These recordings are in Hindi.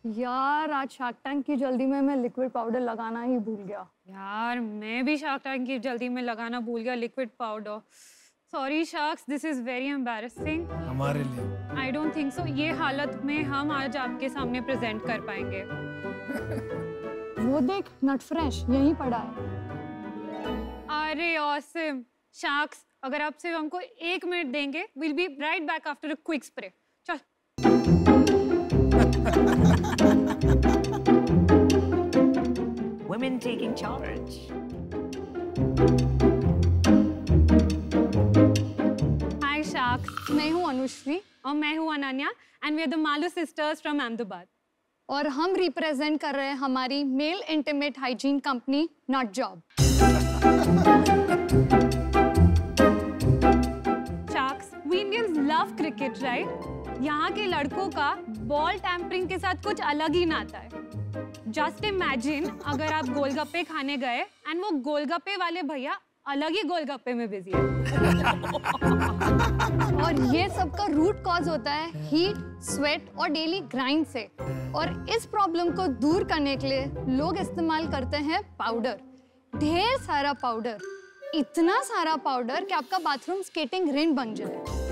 यार आज शार्क टैंक की जल्दी में मैं लिक्विड पाउडर लगाना ही भूल गया। यार मैं भी शार्क टैंक की जल्दी में लगाना भूल गया liquid powder. Sorry sharks, this is very embarrassing हमारे लिए। आई डोंट थिंक सो ये हालत में हम आज आपके सामने प्रेजेंट कर पाएंगे। वो देख नट फ्रेश यहीं पड़ा है। अरे ऑसम शार्क्स, अगर आप सिर्फ हमको 1 मिनट देंगे, will be right back after a quick spray. चल। Women taking charge. Hi sharks, मैं हूँ अनुश्री और मैं हूँ Ananya and we are the Malu sisters from Ahmedabad. और हम रिप्रेजेंट कर रहे हैं हमारी male intimate hygiene company Nut Job. Sharks, we Indians love cricket, right? यहाँ के लड़कों का बॉल टैम्परिंग के साथ कुछ अलग ही नाता है। जस्ट इमेजिन अगर आप गोलगप्पे खाने गए एंड वो गोलगप्पे वाले भैया अलग ही गोलगप्पे में बिजी है। और ये सब का रूट कॉज होता है हीट, स्वेट और डेली ग्राइंड से। और इस प्रॉब्लम को दूर करने के लिए लोग इस्तेमाल करते हैं पाउडर, ढेर सारा पाउडर, इतना सारा पाउडर कि आपका बाथरूम स्केटिंग रिंग बन जाए।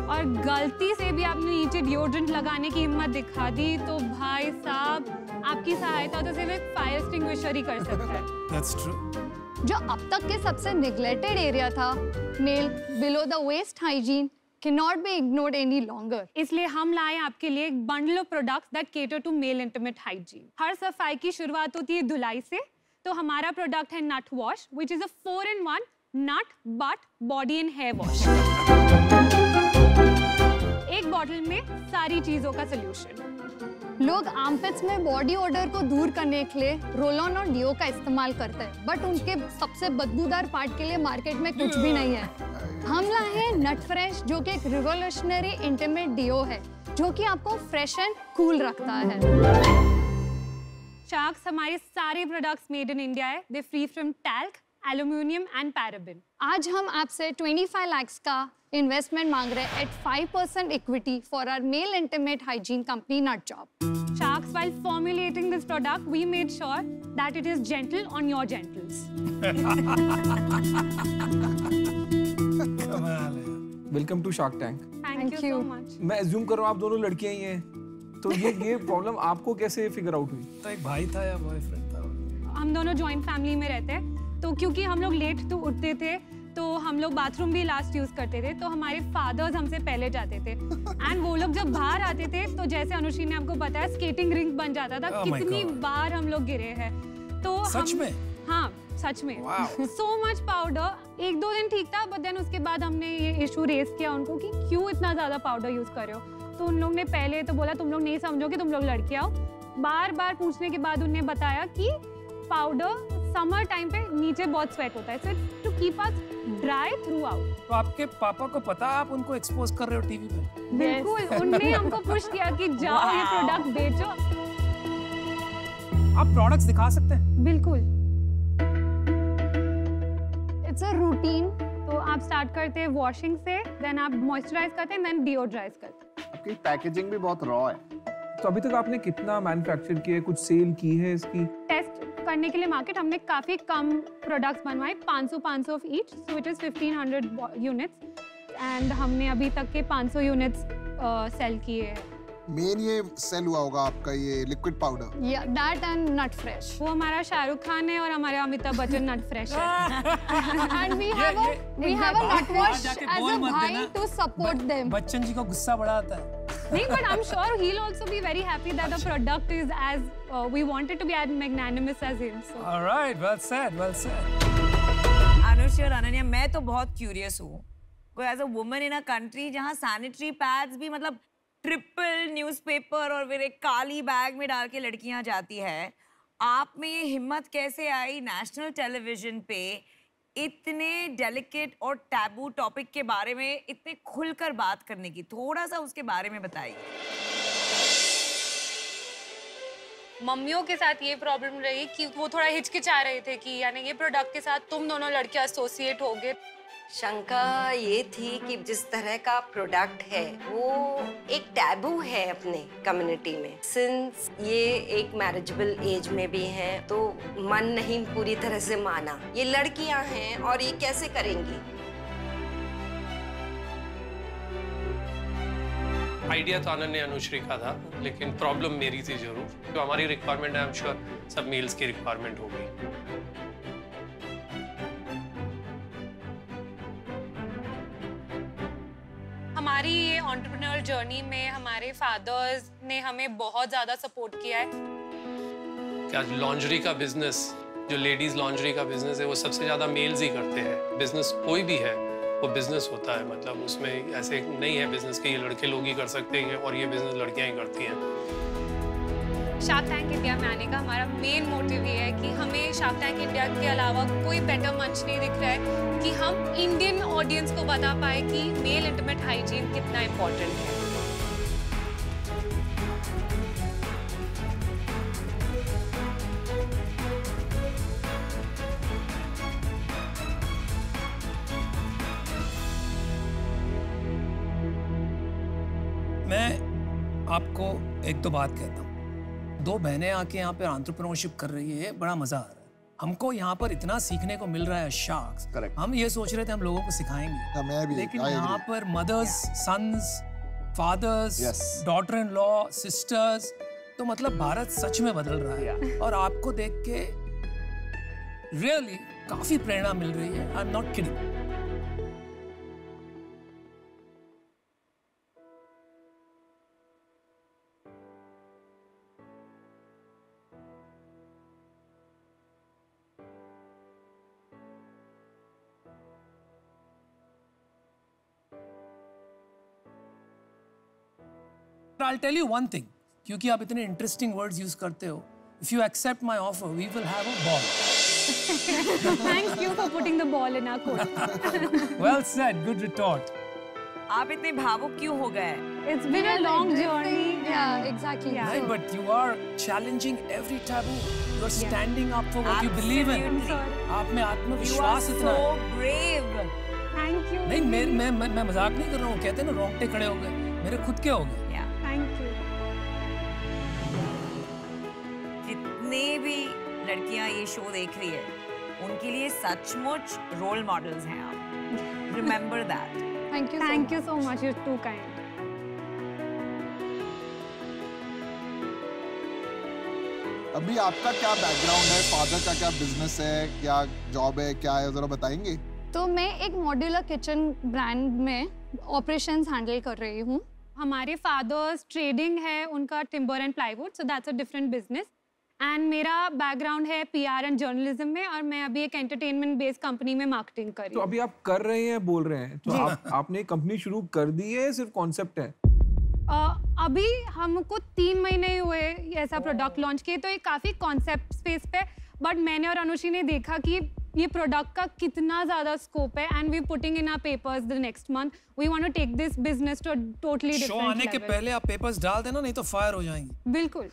और गलती से भी आपने नीचे डिओड्रेंट लगाने की हिम्मत दिखा दी तो भाई साहब आपकी सहायता तो सिर्फ एक फायर एक्सटिंग्विशर ही कर सकता है। That's true. जो अब तक के सबसे नेग्लेक्टेड एरिया था, male below the waist hygiene cannot be ignored any longer. इसलिए हम लाए आपके लिए एक bundle of products that cater to male intimate hygiene. हर सफाई की शुरुआत होती है धुलाई से, तो हमारा प्रोडक्ट है nut wash which is a 4-in-1 nut, butt, body and hair wash. एक बॉटल में सारी चीजों का सोल्यूशन। लोग आर्मपिट्स में बॉडी ओडर को दूर करने के लिए रोल ऑन और डिओ का इस्तेमाल करते हैं, बट उनके सबसे बदबूदार पार्ट के लिए मार्केट में कुछ भी नहीं है। हम लाए हैं नट फ्रेश, जो कि एक रिवोल्यूशनरी इंटीमेट डिओ है जो कि आपको फ्रेश एंड कूल रखता है। शार्क्स, हमारे सारे प्रोडक्ट्स मेड इन इंडिया है। They free from talc, aluminium and paraben. आज हम आपसे 25 लाख का इन्वेस्टमेंट मांग रहे हैं at 5% equity for our male intimate hygiene company Nut Job. Sharks, while formulating this product, we made sure that it is gentle on your gentles. कमाल है। Welcome to Shark Tank. Thank you so much. मैं एज्यूम कर रहा हूँ आप दोनों लड़कियां ही हैं, तो ये प्रॉब्लम आपको कैसे फिगर आउट हुई? तो एक भाई था या बॉयफ्रेंड था? हम दोनों जॉइंट फैमिली में रहते हैं, तो क्योंकि हम लोग लेट तो उठते थे, तो हम लोग बाथरूम भी लास्ट यूज करते थे, तो हमारे फादर्स हमसे पहले जाते थे एंड वो लोग जब बाहर आते थे तो जैसे अनुश्री ने आपको बताया स्केटिंग रिंग बन जाता था। Oh my कितनी God. बार हम लोग गिरे हैं। तो सच में? हाँ सच में। Wow. So much powder. 1-2 दिन ठीक था, बट देन उसके बाद हमने ये इशू रेज किया उनको कि क्यों इतना ज्यादा पाउडर यूज कर रहे हो। तो उन लोग ने पहले तो बोला तुम लोग नहीं समझोगे, तुम लोग लड़कियां हो। बार बार पूछने के बाद उन्हें बताया कि पाउडर समर टाइम पे नीचे बहुत स्वेट होता है, so to keep us dry throughout. तो आपके पापा को पता आप उनको एक्सपोज कर रहे हो टीवी पे? बिल्कुल, उनने हमको पुश किया कि जाओ ये प्रोडक्ट बेचो। आप प्रोडक्ट्स दिखा सकते हैं? बिल्कुल। It's a routine. तो आप स्टार्ट करते हैं वॉशिंग से, देन आप मॉइस्चराइज करते हैं, देन डिओड्राइज करते हैं। आपकी पैकेजिंग भी बहुत रॉ है। तो अभी तक आपने कितना मैन्युफैक्चर किया है, कुछ सेल की है इसकी? टेस्ट करने के लिए मार्केट हमने काफी कम प्रोडक्ट्स बनवाए, 500 of each, so it is 1500 units and हमने अभी तक के 500 यूनिट्स सेल किए हैं। मेन ये सेल हुआ होगा आपका ये लिक्विड पाउडर। या दैट एंड नट फ्रेश। वो हमारा शाहरुख खान है और हमारे अमिताभ बच्चन नट फ्रेश है। And we have a Nut Wash as a भाई to support them. Bachchan ji को गुस्सा बड़ा आता है। नहीं, but I'm sure he'll also be very happy that the product is as we wanted to be as magnanimous as him. So. All right, well said, well said. Anushree और अनन्या, मैं तो बहुत क्यूरियस हूँ। कोई as a woman in a country जहाँ सैनिटरी पैड्स भी मतलब ट्रिपल न्यूज़पेपर और फिर एक काली बैग में डाल के लड़कियाँ जाती है, आप में ये हिम्मत कैसे आई नेशनल टेलीविजन पे इतने डेलिकेट और टैबू टॉपिक के बारे में इतने खुलकर बात करने की? थोड़ा सा उसके बारे में बताइए। मम्मियों के साथ ये प्रॉब्लम रही कि वो थोड़ा हिचकिचा रहे थे कि यानी ये प्रोडक्ट के साथ तुम दोनों लड़के एसोसिएट होगे। शंका ये थी कि जिस तरह का प्रोडक्ट है वो एक टैबू है अपने कम्युनिटी में। सिंस ये एक मैरिजेबल एज में भी हैं तो मन नहीं पूरी तरह से माना। ये लड़कियां हैं और ये कैसे करेंगी। आइडिया तो आनंद ने अनुश्री का था, लेकिन प्रॉब्लम मेरी थी जरूर। जो हमारी रिक्वायरमेंट है, आई एम श्योर सब मेल्स की रिक्वायरमेंट होगी। हमारी ये एंटरप्रेन्योर जर्नी में हमारे फादर्स ने हमें बहुत ज़्यादा सपोर्ट किया है। क्या लॉन्ड्री का बिजनेस, जो लेडीज लॉन्ड्री का बिजनेस है, वो सबसे ज़्यादा मेल्स ही करते हैं। बिजनेस कोई भी है वो बिजनेस होता है, मतलब उसमें ऐसे नहीं है बिजनेस के ये लड़के लोग ही कर सकते हैं और ये बिजनेस लड़कियां ही करती हैं। शार्क टैंक इंडिया में आने का हमारा मेन मोटिव ये है कि हमें शार्क टैंक इंडिया के अलावा कोई बेटर मंच नहीं दिख रहा है कि हम इंडियन ऑडियंस को बता पाए कि मेल इंटीमेट हाइजीन कितना इम्पोर्टेंट है। मैं आपको एक दो बात कहता हूँ। दो बहनें आके यहाँ पे एंटरप्रेन्योरशिप कर रही है, बड़ा मजा आ रहा है। हमको यहाँ पर इतना सीखने को मिल रहा है शार्क्स। हम ये सोच रहे थे हम लोगों को सिखाएंगे, लेकिन यहाँ पर mothers, sons, fathers, daughter in law, sisters, तो मतलब भारत सच में बदल रहा है। और आपको देख के रियली काफी प्रेरणा मिल रही है। I am not kidding. I'll tell you one thing, क्योंकि आप इतने इंटरेस्टिंग वर्ड्स यूज करते हो। If you accept my offer, we will have a ball. Thank you for putting the ball in our court. Well said, good retort. आप इतने भावुक क्यों हो गए? It's been a long journey. Yeah, exactly. Yeah. Right, but you are challenging every taboo. You are standing up for what you believe in. आप में आत्मविश्वास इतना है। You are so brave. Thank you. नहीं, मैं मजाक नहीं कर रहा हूँ। कहते हैं ना रोंगटे खड़े हो गए, मेरे खुद के हो गए। Thank you. जितने भी लड़कियां ये शो देख रही है, उनके लिए सचमुच रोल मॉडल्स हैं आप। Remember that. Thank you so much. You're too kind. अभी आपका क्या बैकग्राउंड है? फादर का क्या बिजनेस है, क्या जॉब है, क्या है, जरा बताएंगे? तो मैं एक मॉड्यूलर किचन ब्रांड में ऑपरेशंस हैंडल कर रही हूँ। हमारे फादर्स ट्रेडिंग है उनका, timber and plywood, so that's a different business. And मेरा बैकग्राउंड है पीआर एंड जर्नलिज्म में, और मैं अभी एक एंटरटेनमेंट बेस्ड कंपनी में मार्केटिंग कर रही हूँ। तो अभी आप कर रहे हैं, बोल रहे हैं, तो आपने कंपनी शुरू कर दी है, सिर्फ कॉन्सेप्ट है? अभी हमको 3 महीने ही हुए ऐसा प्रोडक्ट लॉन्च किए, तो ये काफ़ी कॉन्सेप्ट स्पेस पे, बट मैंने और अनुश्री ने देखा कि ये प्रोडक्ट का कितना ज़्यादा स्कोप है, and we putting in our papers the next month. We want to take this business to totally different level. शो आने के पहले आप पेपर्स डाल देना, नहीं तो फायर हो जाएंगी। बिल्कुल।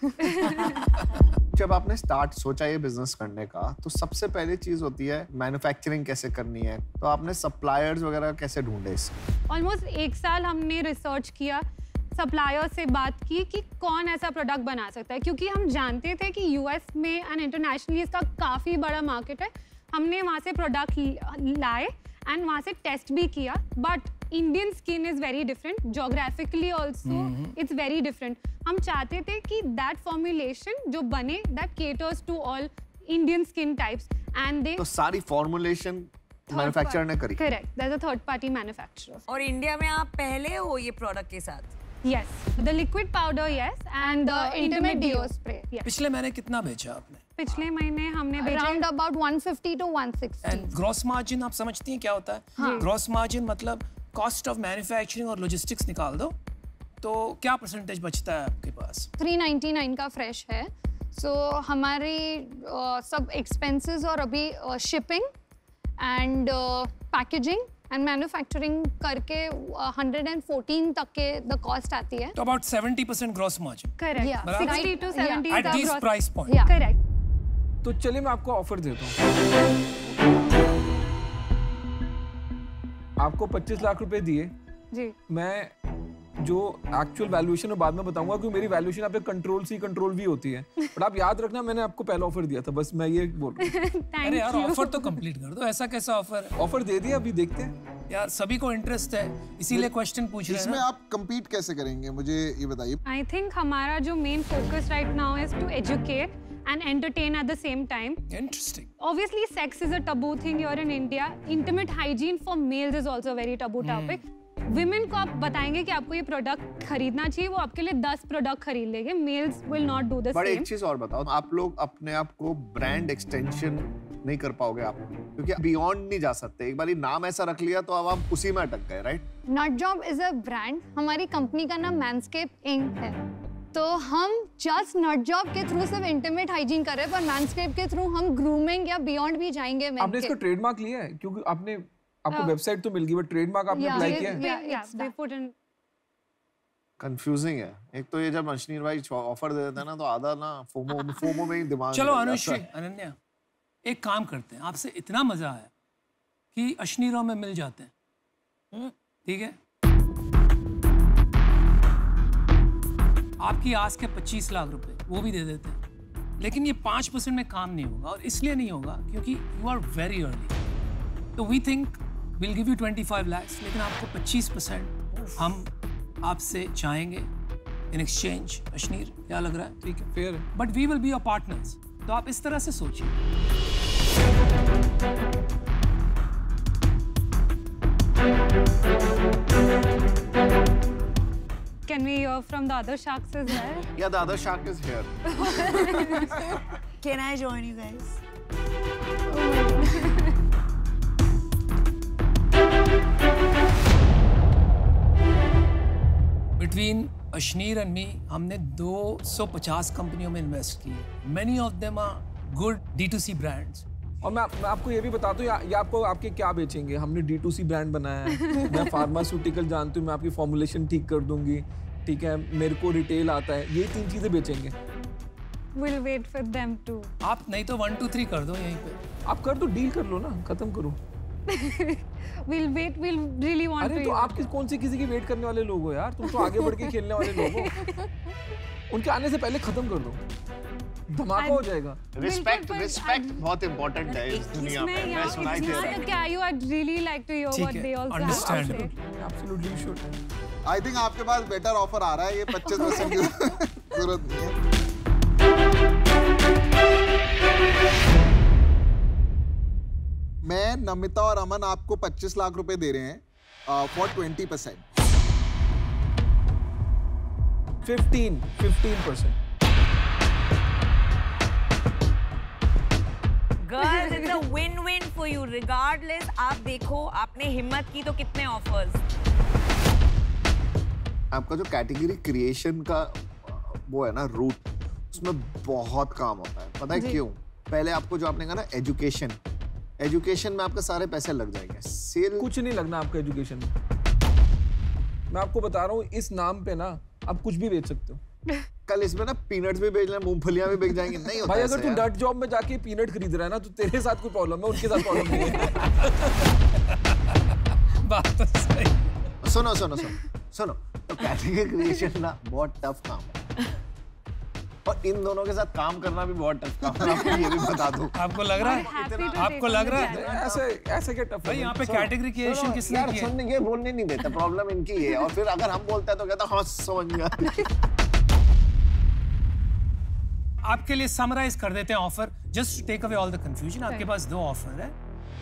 जब आपने सोचा ये बिजनेस करने का, तो सबसे पहली चीज होती है मैन्युफैक्चरिंग कैसे करनी है, तो आपने सप्लायर्स वगैरह कैसे ढूंढे इसके? ऑलमोस्ट 1 साल हमने रिसर्च किया, सप्लायर से बात की कि कौन ऐसा प्रोडक्ट बना सकता है, क्योंकि हम जानते थे कि यूएस में एंड इंटरनेशनली इसका काफ़ी बड़ा मार्केट है। हमने वहाँ से प्रोडक्ट लाए एंड वहाँ से टेस्ट भी किया, but Indian skin is very different, geographically also it's very different. हम चाहते थे कि दैट फॉर्मुलेशन जो बने that caters to all Indian skin types, and they तो सारी फॉर्मुलेशन मैन्युफैक्चरर ने करी? Correct, that's a third party manufacturer. और इंडिया में आप पहले हो ये प्रोडक्ट के साथ? Yes, the liquid powder, yes, and the intimate deo spray. Yes. पिछले महीने कितना बेचा आपने? पिछले महीने हमने बेचा around about 150 to 160. And gross margin आप समझती हैं क्या होता है? हाँ. Gross margin मतलब cost of manufacturing और logistics निकाल दो, तो क्या परसेंटेज बचता है आपके पास? 399 का फ्रेश है, so हमारी सब एक्सपेंसेस और अभी shipping and packaging and manufacturing करके 114 तक के द कॉस्ट आती है। तो about 70% gross margin. Correct, 60 to 70 at this price point. Correct. तो चलिए मैं आपको ऑफर देता हूँ। आपको 25 लाख रुपए दिए जी। मैं जो एक्चुअल वैल्यूएशन है बाद में बताऊंगा, क्योंकि मेरी वैल्यूएशन आप पे कंट्रोल सी कंट्रोल वी होती है, बट आप याद रखना मैंने आपको पहला ऑफर दिया था, बस मैं ये बोल रहा हूँ। अरे यार ऑफर तो कंप्लीट कर दो, ऐसा कैसा ऑफर है? ऑफर दे दिया, अभी देखते हैं यार, सभी को इंटरेस्ट है इसीलिए क्वेश्चन पूछ रहे हैं। इसमें आप compete कैसे करेंगे, मुझे ये बताइए। आई थिंक हमारा जो main focus right now is to educate and entertain at the same time. Interesting. Obviously, sex is a taboo thing here in India. Intimate hygiene for males is also a very taboo topic. Women को आप बताएंगे कि आपको ये प्रोडक्ट खरीदना चाहिए, वो आपके लिए 10 प्रोडक्ट खरीद लेंगे. Males will not do the same. But एक चीज और बताओ, आप लोग अपने आप को ब्रांड एक्सटेंशन नहीं कर पाओगे आप, क्योंकि बियॉन्ड नहीं जा सकते। एक बार नाम ऐसा रख लिया तो अब आप उसी में अटक गए, right? Nut Job is a brand. हमारी कंपनी का नाम मैंसकेप इंक है, तो हम जस्ट नट जॉब के थ्रू सिर्फ इंटीमेट हाइजीन कर रहे हैं, पर मैंसकेप के थ्रू हम ग्रूमिंग या बियॉन्ड भी जाएंगे। आपने इसका ट्रेडमार्क लिया है? क्योंकि आपको वेबसाइट तो मिल गई, बट ट्रेडमार्क आपने अप्लाई किया है? कंफ्यूजिंग है। एक तो ये जब अश्नीर भाई ऑफर दे देता है ना, तो आधा ना फोमो में ही दिमाग। चलो अनुश्री, अनन्या, एक काम करते हैं, आपसे इतना मजा आया कि अश्नीरों में मिल जाते हैं, ठीक है? आपकी आस के 25 लाख रुपए वो भी दे देते हैं, लेकिन ये 5% में काम नहीं होगा, और इसलिए नहीं होगा क्योंकि यू आर वेरी अर्ली। तो we think will give you 25 lakhs, लेकिन आपको 25% हम आपसे चाहेंगे इन एक्सचेंज। अश्नीर, क्या लग रहा है? ठीक है, फेयर है। But we will be your partners, तो आप इस तरह से सोचिए। Can we hear from the other sharks as well? Yeah, the other shark is here. Can I join you guys? Between Ashneer and me, हमने 250 कंपनियों में इन्वेस्ट किए। Many of them are good D2C brands. और मैं आपको ये भी बताता हूँ, ये आपको आपके क्या बेचेंगे। हमने D2C ब्रांड बनाया है, मैं फार्मास्यूटिकल जानती हूँ, मैं आपकी फॉर्मुलेशन ठीक कर दूंगी, ठीक है? मेरे को रिटेल आता है, ये 3 चीजें बेचेंगे। We'll wait for them too. आप नहीं तो 1 2 3 कर दो यहीं पे। आप कर दो, डील कर लो ना, खत्म करो। We'll wait. We'll really want to. अरे तो आप कौन सी किसी की वेट करने वाले लोग हो यार? तुम तो आगे बढ़ के खेलने वाले लोग हो। उनके आने से पहले खत्म कर दो, धमाका हो जाएगा। रिस्पेक्ट बहुत इम्पोर्टेंट है इस दुनिया में। मैं सुनाई दे रहा हूँ। क्या you I'd really like to hear what they also have to say. Absolutely should. I think आपके पास बेटर ऑफर आ रहा है, ये 25% की जरूरत नहीं है। मैं, नमिता और अमन आपको 25 लाख रुपए दे रहे हैं for 20%। 15%। Girls, it's a win-win for you. Regardless, आप देखो, आपने हिम्मत की तो कितने ऑफर्स। आपका जो कैटेगरी क्रिएशन का वो है ना रूट, उसमें बहुत काम होता है। पता है क्यों? पहले आपको जो आपने कहा ना एजुकेशन में आपके सारे पैसे लग जाएंगे। सेल कुछ नहीं लगना आपका एजुकेशन में। मैं आपको बता रहा हूँ, इस नाम पे ना आप कुछ भी बेच सकते हो। कल इसमें ना पीनट्स भी बेच लें, मूंगफलियां भी बिक जाएंगी। नहीं होता भाई, अगर तू डट जॉब में जाके पीनट खरीद रहा है ना, तो तेरे साथ कोई प्रॉब्लम है, उनके साथ प्रॉब्लम नहीं है। बात तो सही। सुनो, तो कैटेगरी क्रिएशन ना बहुत टफ काम है, और इन दोनों के साथ काम करना भी बहुत टफ काम है। आपको ये भी बता दूं। आपको लग रहा है? आपको लग रहा है? ऐसे क्या टफ है? यहाँ पे कैटेगरी क्रिएशन किसने की है? सुनने ये बोलने नहीं देता, प्रॉब्लम इनकी है। और फिर अगर हम बोलते हैं तो कहता हाँ समझ गया। आपके लिए समराइज कर देते हैं offer, just to take away all the confusion. आपके पास 2 ऑफर है।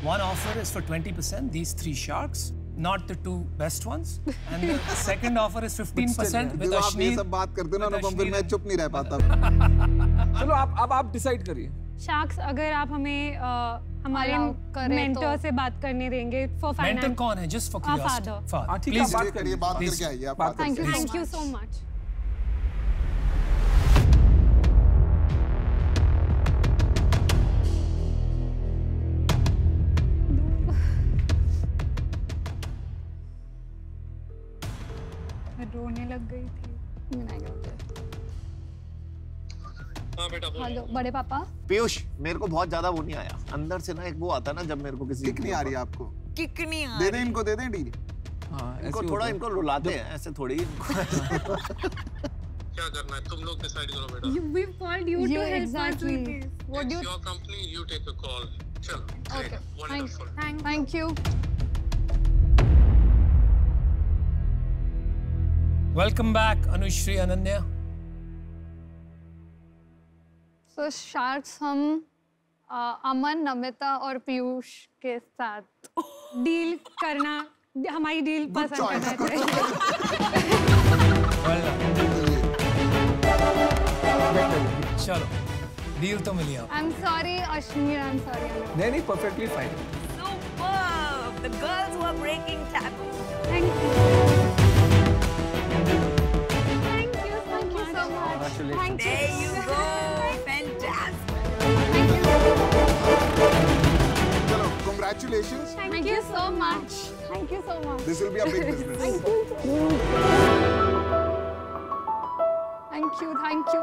One offer is for 20%, these 3 sharks, not the 2 best ones, and the second offer is 15% with आप ये Ashneer। सब बात करते ना अनुपम, फिर मैं चुप नहीं रह पाता। चलो आप डिसाइड करिए। शार्क्स, अगर आप हमें हमारे मेंटर से बात करने देंगे फॉर फाइनेंस। मेंटर कौन है? Just for curiosity. फादर। ठीक है, बात करके आइए। आप थैंक यू सो मच। रोने लग गई थी। हाँ बेटा, हेलो बड़े पापा। पीयूष, मेरे को बहुत ज्यादा वो नहीं आया अंदर से ना, एक वो आता है ना जब मेरे को किसी किक नहीं आ रही है आपको? किक नहीं आ दे दे इनको, दे दे डील। हाँ, इनको ऐसे थोड़ा होता है। इनको रुलाते हैं, ऐसे थोड़ी। क्या करना है तुम लोग डिसाइड करो बेटा। We've called you to Yeah, help us exactly. with this. What do It's you? your company, you take a call. चलो, great, Okay, wonderful. Thank you. Welcome back Anushree, Ananya. So sharks हम अमन, नमिता और पीयूष के साथ डील करना, हमारी डील पसंद करना चाहिए। Well done. चलो, डील तो मिली आप। I'm sorry Ashwini, I'm sorry. नहीं, perfectly fine. Superb! The girls who are breaking taboo. Thank you. Thank you so much. Congratulations. Thank you. There you go. Fantastic. Thank you. चलो, congratulations. Thank you so much. Thank you so much. This will be a big business. Thank you. Thank you.